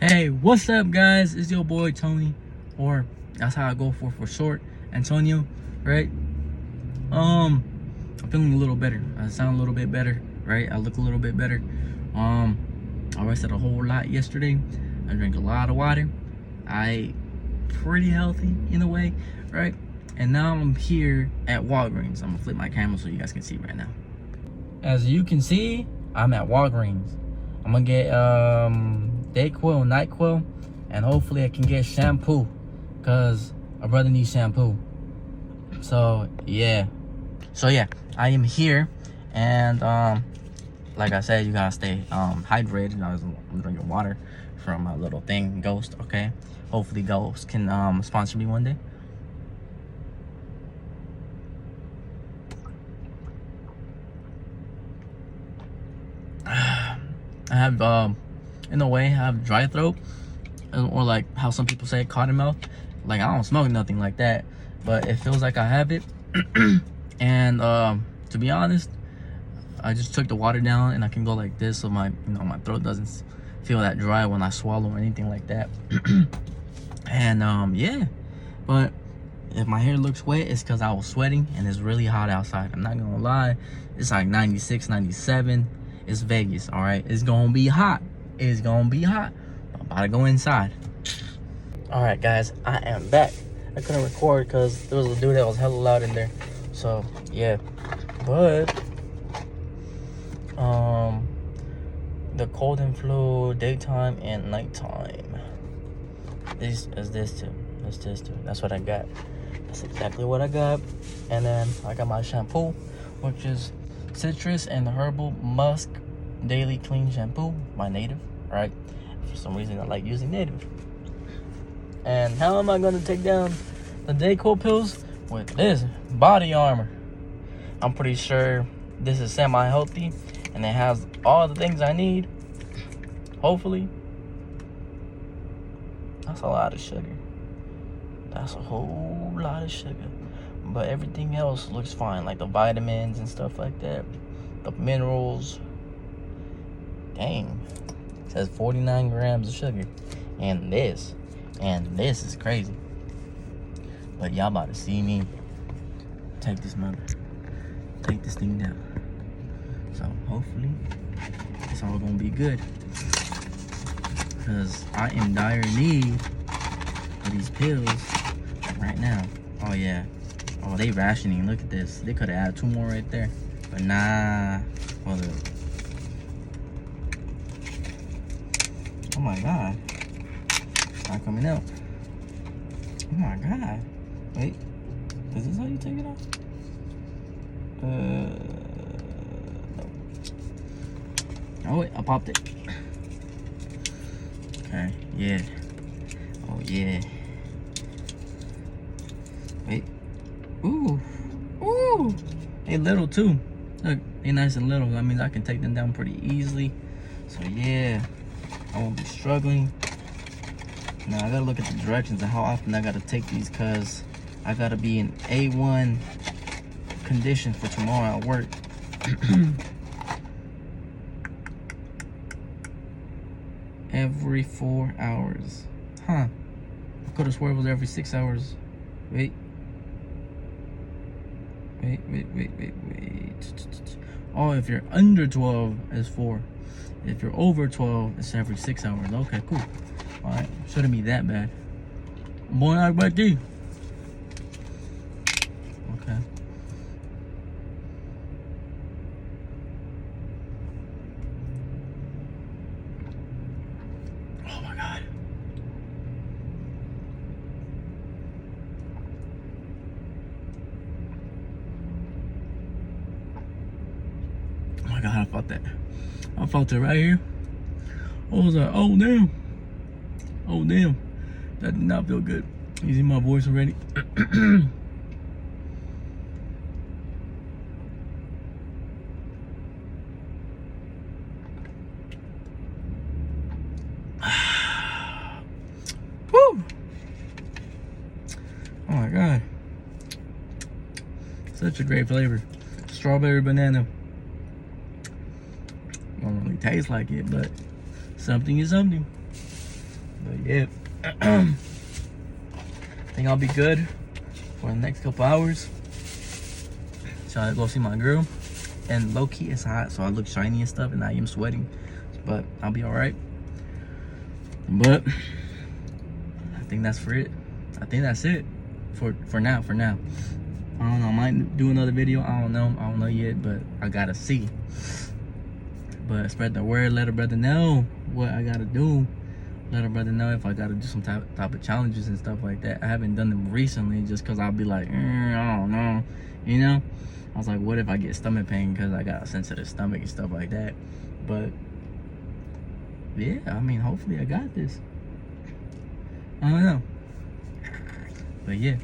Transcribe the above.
Hey, what's up, guys? It's your boy Tony, or that's how I go for short, Antonio, right? I'm feeling a little better. I sound a little bit better, right? I look a little bit better. I rested a whole lot yesterday. I drank a lot of water. I ate pretty healthy in a way, right? And now I'm here at Walgreens. I'm gonna flip my camera so you guys can see right now. As you can see, I'm at Walgreens. I'm gonna get Dayquil, NyQuil, and hopefully I can get shampoo, cause my brother needs shampoo. So yeah, I am here, and like I said, you gotta stay hydrated. I'm drinking water from my little thing, Ghost. Okay, hopefully Ghost can sponsor me one day. I have in a way, I have dry throat, or like how some people say cotton mouth. Like, I don't smoke nothing like that, but it feels like I have it. And to be honest, I just took the water down and I can go like this, so my my throat doesn't feel that dry when I swallow or anything like that. And yeah, but if my hair looks wet, it's because I was sweating and it's really hot outside. I'm not gonna lie, it's like 96, 97. It's Vegas, all right? It's gonna be hot. It's gonna be hot. I'm about to go inside. All right, guys, I am back. I couldn't record because there was a dude that was hella loud in there. So yeah, but the cold and flu, daytime and nighttime. This is this too. That's this too. That's what I got. That's exactly what I got. And then I got my shampoo, which is citrus and herbal musk daily clean shampoo by Native, right? For some reason I like using Native. And how am I gonna take down the Dayquil pills? With this body armor. I'm pretty sure this is semi-healthy and it has all the things I need, hopefully. That's a lot of sugar. That's a whole lot of sugar. But everything else looks fine, like the vitamins and stuff like that, the minerals. Dang, it says 49 grams of sugar. And this is crazy. But y'all about to see me take this thing down. So hopefully it's all gonna be good, because I am in dire need of these pills right now. Oh yeah. Oh, they rationing. Look at this. They could have added 2 more right there. But nah. Hold up. Oh my god. It's not coming out. Oh my god. Wait. Is this how you take it off? No. Oh wait, I popped it. Okay, yeah. Oh yeah. Wait. Ooh, ooh, they little too. Look, they nice and little. That means I can take them down pretty easily. So yeah, I won't be struggling. Now I gotta look at the directions and how often I gotta take these, cause I gotta be in A1 condition for tomorrow at work. Every 4 hours, huh? I could have sworn it was every 6 hours. Wait. Oh, if you're under 12, it's 4. If you're over 12, it's every 6 hours. Okay, cool. All right, shouldn't be that bad. Boy, I back there. Okay. Oh my god. Oh my god, I felt that. I felt it right here. I was like, oh damn. Oh damn. That did not feel good. You see my voice already? Woo! Oh my god. Such a great flavor. Strawberry banana. Don't really taste like it, but something is something. But yeah, I think I'll be good for the next couple hours. So I go see my girl, and low key it's hot, so I look shiny and stuff, and I am sweating, but I'll be all right. But I think that's for it. I think that's it for now. I don't know. I might do another video. I don't know yet, but I gotta see. But spread the word. Let a brother know what I gotta do. Let a brother know if I gotta do some type of challenges and stuff like that. I haven't done them recently just because I'll be like, I don't know, you know. I was like, what if I get stomach pain because I got a sensitive stomach and stuff like that? But yeah, I mean, hopefully I got this. I don't know. But yeah.